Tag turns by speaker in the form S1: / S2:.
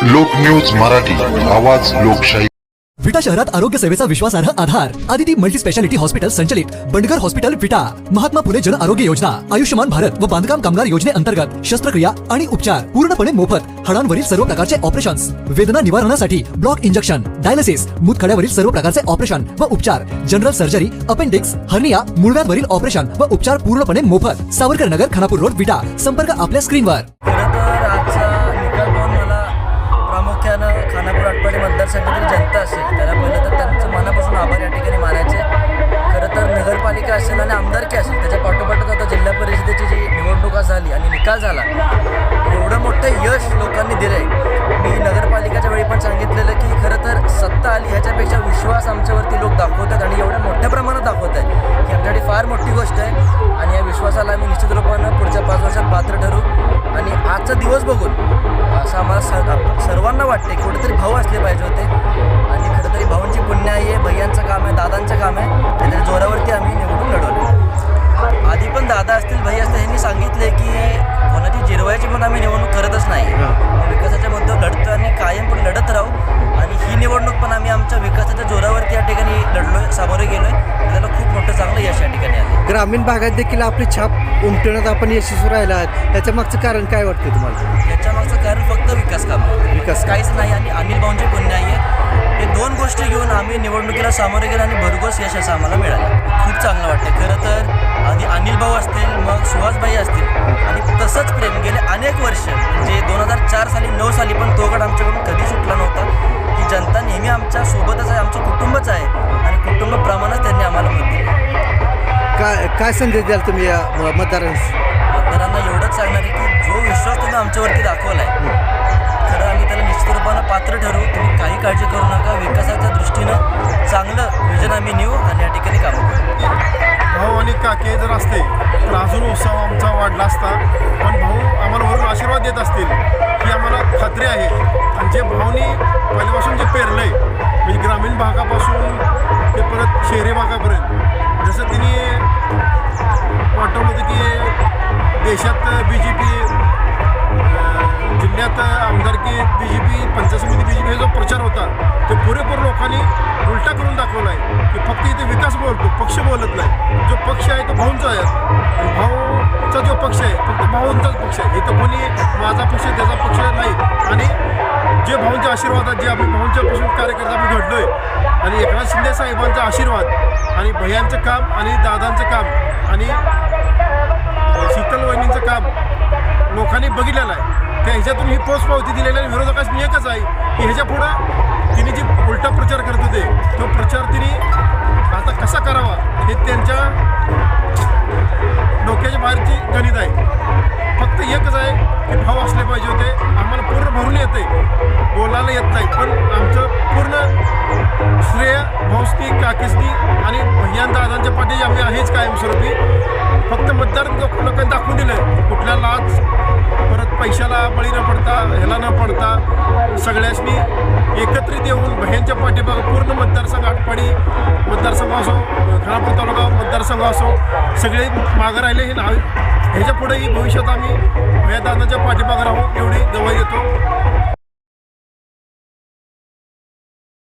S1: लोक न्यूज मराठी, आवाज लोकशाही.
S2: विटा शहरात आरोग्य सेवेचा विश्वासार्ह आधार. आदिती मल्टी स्पेशालिटी हॉस्पिटल संचलित बंडगर हॉस्पिटल विटा. महात्मा फुले जन आरोग्य योजना, आयुष्यमान भारत व बांधकाम कामगार योजनेअंतर्गत शस्त्रक्रिया आणि उपचार पूर्णपणे मोफत. हाडांवरील सर्व प्रकारचे ऑपरेशन्स, वेदना निवारणासाठी ब्लॉक इंजेक्शन, डायलिसिस, मूतखड्यावरील सर्व प्रकारचे ऑपरेशन व उपचार, जनरल सर्जरी, अपेंडिक्स, हर्निया, मूळव्याधवरील ऑपरेशन व उपचार पूर्णपणे मोफत. सावरकर नगर, खानापूर रोड, विटा. संपर्क आपल्या स्क्रीनवर.
S3: खरं तर आजचा निकाल पाहून मला प्रामुख्यानं खानापूर आटपाडी मतदारसंघातील जनता असेल त्याला पहिलं तर त्यांचं मनापासून आभार या ठिकाणी मानायचे. खरं तर नगरपालिका असेल आणि आमदारकी असेल त्याच्या पाठोपाठच आता जिल्हा परिषदेची जी निवडणुका झाली आणि निकाल झाला, एवढं मोठं यश लोकांनी दिलं आहे. मी नगरपालिकेच्या वेळी पण सांगितलेलं की खरं तर सत्ता आली ह्याच्यापेक्षा विश्वास आमच्यावरती लोक दाखवतात आणि एवढ्या मोठ्या प्रमाणात दाखवत आहे ही आमच्यासाठी फार मोठी गोष्ट आहे. आणि या विश्वासाला आम्ही निश्चित रूपानं पुढच्या 5 वर्षात पात्र ठरू. आणि आजचा दिवस बघून असं आम्हाला सर्वांना वाटते की कुठेतरी भाऊ असले पाहिजे होते. आणि खरं तरी भाऊंची पुण्य आहे, भैयांचं काम आहे, दादांचं काम आहे, त्याच्या जोरावरती आम्ही निवडून लढवले. आधी पण दादा असतील, भैया असतील, ह्यांनी सांगितले की कोणाची जिरवायची पण आम्ही निवडणूक करतच नाही. विकासाच्या मुद्द्यावर लढतो आणि कायम पण लढत राहू. आणि ही निवडणूक पण आम्ही आमच्या विकासाच्या जोरावरती या ठिकाणी लढलोय, सामोरे गेलोय. त्याला खूप मोठं चांगलं यश या ठिकाणी आलं.
S4: ग्रामीण भागात देखील आपली छाप उमटवण्यात आपण यशस्वी राहिला आहात. त्याच्या मागचं कारण काय वाटतं तुम्हाला?
S3: याच्या मागचं कारण फक्त विकास काम,
S4: विकास
S3: काहीच नाही. आणि अनिल भाऊंची पुण्य आहे. हे 2 गोष्टी घेऊन आम्ही निवडणुकीला सामोरे गेलो आणि भरघोस यश असं आम्हाला मिळालं. खूप चांगलं वाटतं. खरं तर आधी अनिल भाऊ असतील, मग सुहासभाई असतील, आणि तसंच प्रेम गेले अनेक वर्ष म्हणजे 2004 साली 9 साली पण तो गड आमच्याकडून कधी सुटला नव्हता. की जनता नेहमी आमच्या सोबतच आहे, आमचं कुटुंबच आहे आणि कुटुंबाप्रमाणेच त्यांनी आम्हाला मत दिलं.
S4: काय संदेश द्याल तुम्ही या
S3: मतदारांना एवढंच सांगणार आहे की जो विश्वास तुम्ही आमच्यावरती दाखवला आहे, खरं आम्ही त्याला निश्चित रूपानं पात्र ठरवू. तुम्ही काही काळजी करू नका. विकासाच्या दृष्टीनं चांगलं विजन आम्ही नेऊ आणि या ठिकाणी काम करू.
S5: भाऊ आणि काके जर असते तर अजून उत्साह आमचा वाढला असता. पण भाऊ आम्हाला वरून आशीर्वाद देत असतील की आम्हाला खात्री आहे. आणि जे भाऊनी पहिल्यापासून जे पेरलं आहे म्हणजे ग्रामीण भागापासून ते परत शहरी भागापर्यंत, जसं तिने वाटवलं होतं की देशात BJP, जिल्ह्यात आमदारकी BJP, पंचायत समिती BJP हे जो प्रचार होता तो पुरेपूर लोकांनी उलटा करून दाखवला आहे. की फक्त इथे विकास बोलतो, पक्ष बोलत नाही. जो पक्ष आहे तो भाऊंचा आहे आणि भाऊचा जो पक्ष आहे फक्त भाऊंचाच पक्ष आहे. इथं कोणी माझा पक्ष त्याचा पक्ष नाही. आणि जे भाऊंच्या आशीर्वादात जे आम्ही भाऊंच्यापासून कार्यकर्ता आम्ही घडलो आहे आणि एकनाथ शिंदे साहेबांचा आशीर्वाद आणि भैयांचं काम आणि दादांचं काम आणि शीतल वहिनींचं काम लोकांनी बघितलेलं आहे. त्या ह्याच्यातून ही पोचपावती दिलेल्या आणि विरोधकांनी एकच आहे की ह्याच्या पुढं तिने जी उलटा प्रचार करत होते तो प्रचार तिने आता कसा करावा हे त्यांच्या डोक्याच्या बाहेरची गणित आहे. फक्त एकच आहे की भाऊ असले पाहिजे होते. आम्हाला पूर्ण भरून येतं आहे, बोलायला येत नाही, पण आमचं पूर्ण श्रेय भाऊसनी, काकीसनी आणि भैयान दादांच्या पाठीशी आम्ही आहेच कायमस्वरूपी. फक्त मतदार लोकांनी दाखवून दिलं कुठल्या लाच परत पैशाला बळी न पडता, ह्याला न पडता सगळ्यांनी एकत्रित येऊन भैयांच्या पाठीमागं पूर्ण मतदारसंघ, आटपाडी मतदारसंघ असो, खानापूर तालुका मतदारसंघ असो, सगळे मागं राहिले. हे नाव ह्याच्या पुढेही भविष्यात आम्ही भैयादादांच्या पाठीमागं राहू एवढी गवाही देतो.